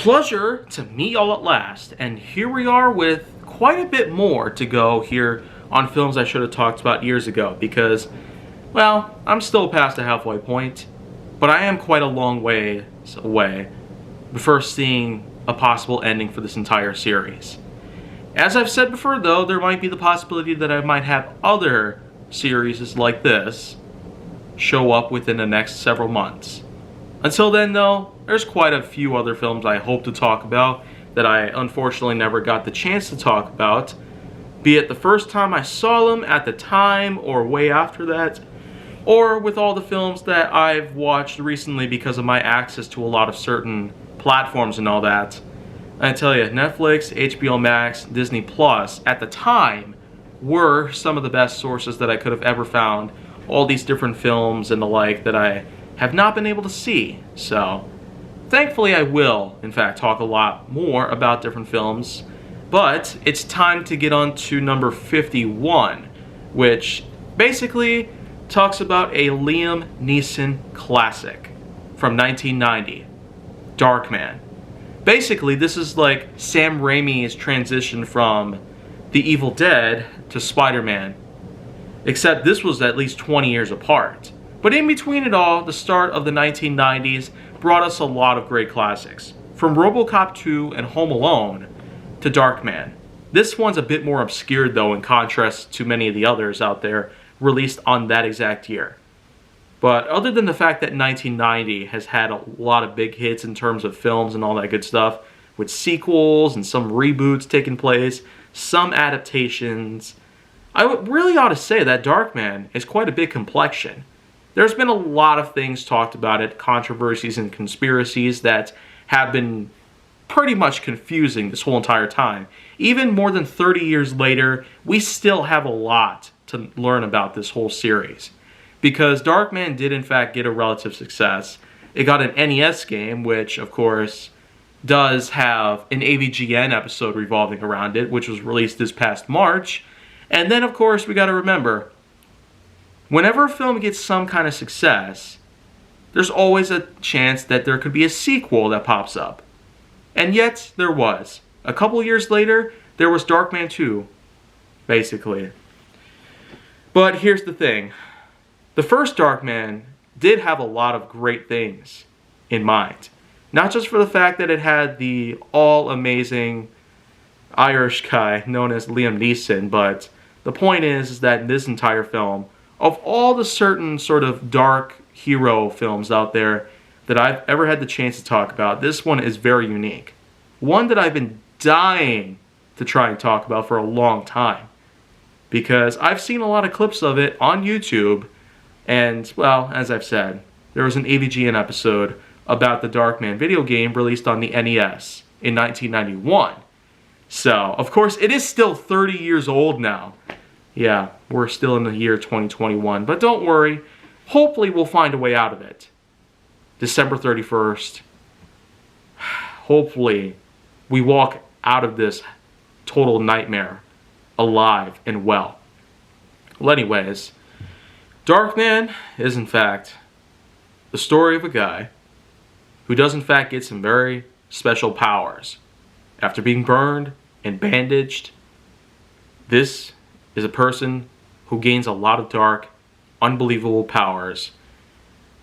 pleasure to meet y'all at last, and here we are with quite a bit more to go here on films I should have talked about years ago because, well, I'm still past the halfway point, but I am quite a long way away before seeing a possible ending for this entire series. As I've said before though, there might be the possibility that I might have other series like this show up within the next several months. Until then though, there's quite a few other films I hope to talk about that I unfortunately never got the chance to talk about, be it the first time I saw them, at the time, or way after that, or with all the films that I've watched recently because of my access to a lot of certain platforms and all that. I tell you, Netflix, HBO Max, Disney Plus, at the time, were some of the best sources that I could have ever found. All these different films and the like that I have not been able to see. So, thankfully I will, in fact, talk a lot more about different films. But it's time to get on to number 51, which basically talks about a Liam Neeson classic from 1990, Darkman. Basically, this is like Sam Raimi's transition from The Evil Dead to Spider-Man. Except this was at least 20 years apart. But in between it all, the start of the 1990s brought us a lot of great classics. From RoboCop 2 and Home Alone to Darkman. This one's a bit more obscured though in contrast to many of the others out there released on that exact year. But other than the fact that 1990 has had a lot of big hits in terms of films and all that good stuff, with sequels and some reboots taking place, some adaptations, I really ought to say that Darkman is quite a big complexion. There's been a lot of things talked about it, controversies and conspiracies that have been pretty much confusing this whole entire time. Even more than 30 years later, we still have a lot to learn about this whole series. Because Darkman did in fact get a relative success. It got an NES game, which of course does have an AVGN episode revolving around it, which was released this past March. And then of course we gotta remember, whenever a film gets some kind of success, there's always a chance that there could be a sequel that pops up. And yet, there was. A couple years later, there was Darkman 2, basically. But here's the thing. The first Darkman did have a lot of great things in mind. Not just for the fact that it had the all-amazing Irish guy known as Liam Neeson, but the point is that in this entire film, of all the certain sort of dark hero films out there that I've ever had the chance to talk about, this one is very unique. One that I've been dying to try and talk about for a long time. Because I've seen a lot of clips of it on YouTube, and, well, as I've said, there was an AVGN episode about the Darkman video game released on the NES in 1991. So, of course, it is still 30 years old now. Yeah, we're still in the year 2021, but don't worry. Hopefully we'll find a way out of it. December 31st. Hopefully we walk out of this total nightmare alive and well. Well, anyways, Darkman is in fact the story of a guy who does in fact get some very special powers. After being burned and bandaged, this is a person who gains a lot of dark, unbelievable powers,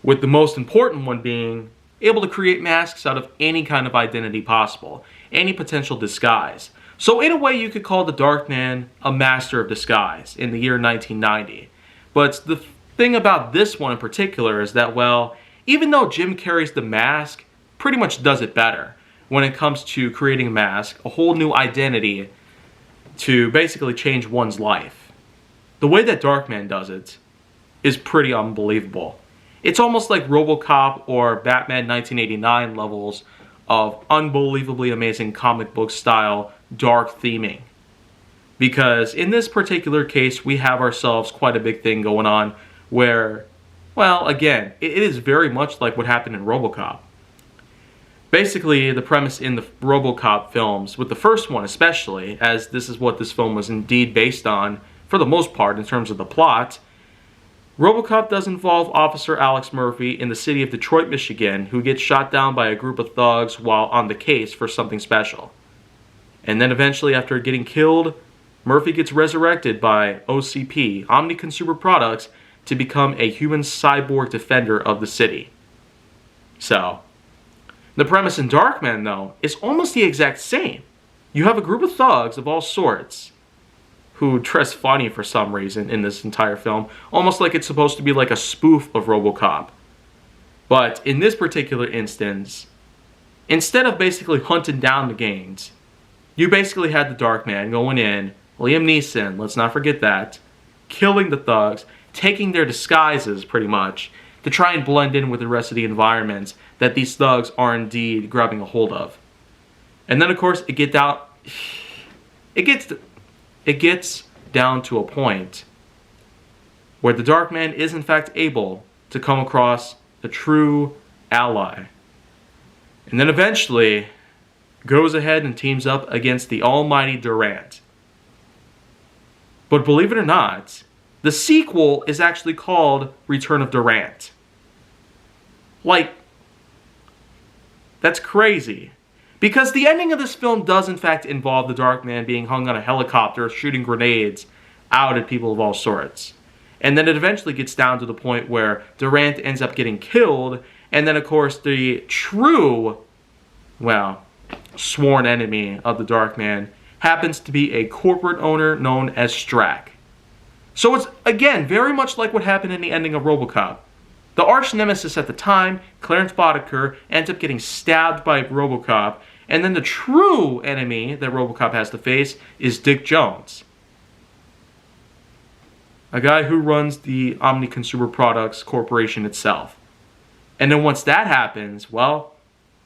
with the most important one being able to create masks out of any kind of identity possible, any potential disguise. So in a way you could call the Darkman a master of disguise in the year 1990. But the thing about this one in particular is that, well, even though Jim Carrey's The Mask pretty much does it better when it comes to creating a mask, a whole new identity to basically change one's life, the way that Darkman does it is pretty unbelievable. It's almost like RoboCop or Batman 1989 levels of unbelievably amazing comic book style dark theming. Because in this particular case, we have ourselves quite a big thing going on where, well, again, it is very much like what happened in RoboCop. Basically, the premise in the RoboCop films, with the first one especially, as this is what this film was indeed based on, for the most part in terms of the plot, RoboCop does involve Officer Alex Murphy in the city of Detroit, Michigan, who gets shot down by a group of thugs while on the case for something special. And then eventually, after getting killed, Murphy gets resurrected by OCP, Omni Consumer Products, to become a human cyborg defender of the city. So, the premise in Darkman, though, is almost the exact same. You have a group of thugs of all sorts who dress funny for some reason in this entire film, almost like it's supposed to be like a spoof of RoboCop. But in this particular instance, instead of basically hunting down the gangs, you basically had the Darkman going in, Liam Neeson, let's not forget that, killing the thugs, taking their disguises pretty much, to try and blend in with the rest of the environments that these thugs are indeed grabbing a hold of. And then of course it gets down to a point where the Darkman is in fact able to come across a true ally. And then eventually goes ahead and teams up against the almighty Durant. But believe it or not, the sequel is actually called Return of Durant. Like, that's crazy. Because the ending of this film does in fact involve the Darkman being hung on a helicopter, shooting grenades out at people of all sorts. And then it eventually gets down to the point where Durant ends up getting killed, and then of course the true, well, sworn enemy of the Darkman happens to be a corporate owner known as Strack. So it's, again, very much like what happened in the ending of RoboCop. The arch nemesis at the time, Clarence Boddicker, ends up getting stabbed by RoboCop, and then the true enemy that RoboCop has to face is Dick Jones, a guy who runs the Omni Consumer Products Corporation itself. And then once that happens, well,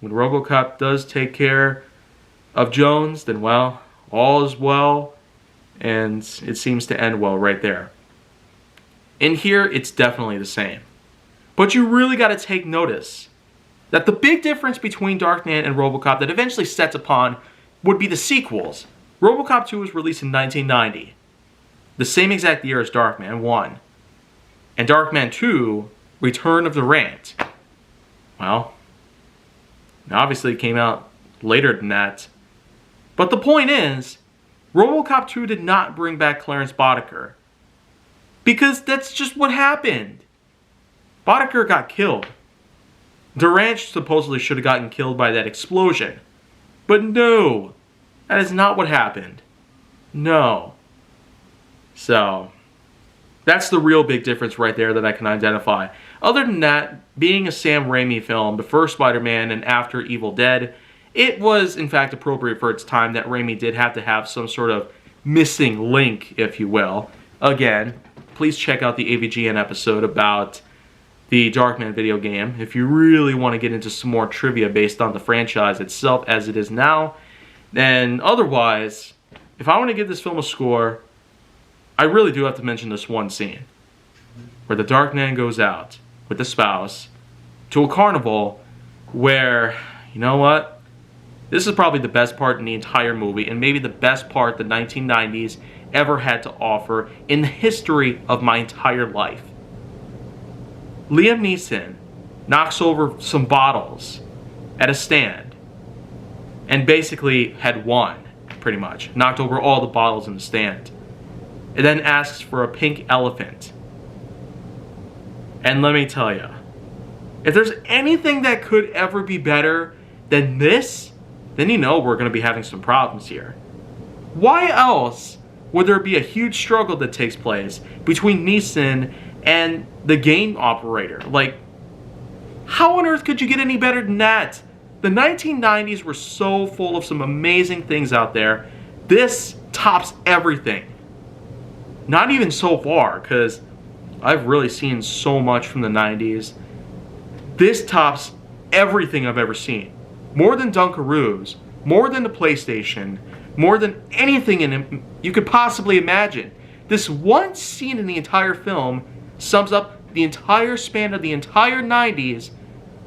when RoboCop does take care of Jones, then, well, all is well, and it seems to end well right there. In here, it's definitely the same. But you really got to take notice that the big difference between Darkman and RoboCop that eventually sets upon would be the sequels. RoboCop 2 was released in 1990, the same exact year as Darkman 1. And Darkman 2, Return of Durant, well, obviously it came out later than that. But the point is, RoboCop 2 did not bring back Clarence Boddicker, because that's just what happened. Boddicker got killed. Durant supposedly should have gotten killed by that explosion. But no, that is not what happened. No. So, that's the real big difference right there that I can identify. Other than that, being a Sam Raimi film, before Spider-Man and after Evil Dead, it was in fact appropriate for its time that Raimi did have to have some sort of missing link, if you will. Again, please check out the AVGN episode about the Darkman video game if you really want to get into some more trivia based on the franchise itself as it is now. And otherwise, if I want to give this film a score, I really do have to mention this one scene where the Darkman goes out with the spouse to a carnival where, you know what? This is probably the best part in the entire movie, and maybe the best part the 1990s ever had to offer in the history of my entire life. Liam Neeson knocks over some bottles at a stand and basically had won, pretty much. Knocked over all the bottles in the stand. And then asks for a pink elephant. And let me tell you, if there's anything that could ever be better than this, then you know we're going to be having some problems here. Why else would there be a huge struggle that takes place between Neeson and the game operator? Like, how on earth could you get any better than that? The 1990s were so full of some amazing things out there. This tops everything. Not even so far, because I've really seen so much from the 90s. This tops everything I've ever seen. More than Dunkaroos, more than the PlayStation, more than anything you could possibly imagine. This one scene in the entire film sums up the entire span of the entire 90s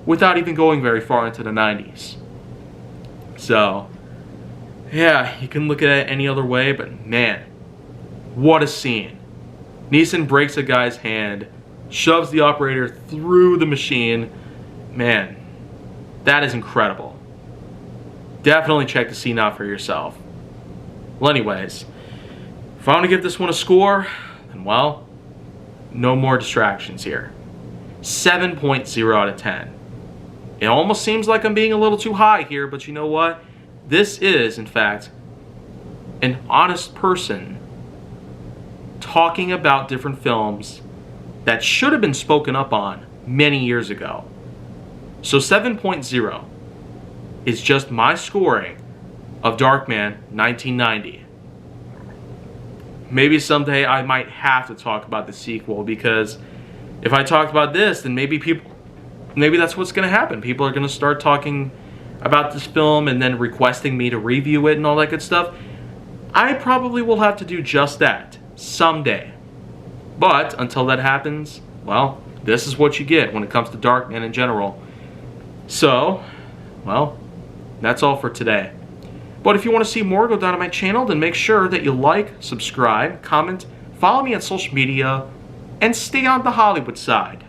without even going very far into the 90s. So, yeah, you can look at it any other way, but man, what a scene. Neeson breaks a guy's hand shoves the operator through the machine. Man, that is incredible. Definitely check the scene out for yourself. Well, anyways, if I want to give this one a score, then well, no more distractions here. 7.0 out of 10. It almost seems like I'm being a little too high here, but you know what? This is, in fact, an honest person talking about different films that should have been spoken up on many years ago. So 7.0 is just my scoring of Darkman 1990. Maybe someday I might have to talk about the sequel, because if I talked about this, then maybe that's what's going to happen. People are going to start talking about this film and then requesting me to review it and all that good stuff. I probably will have to do just that someday. But until that happens, well, this is what you get when it comes to Darkman in general. So, well, that's all for today. But if you want to see more go down on my channel, then make sure that you like, subscribe, comment, follow me on social media, and stay on the Hollywood side.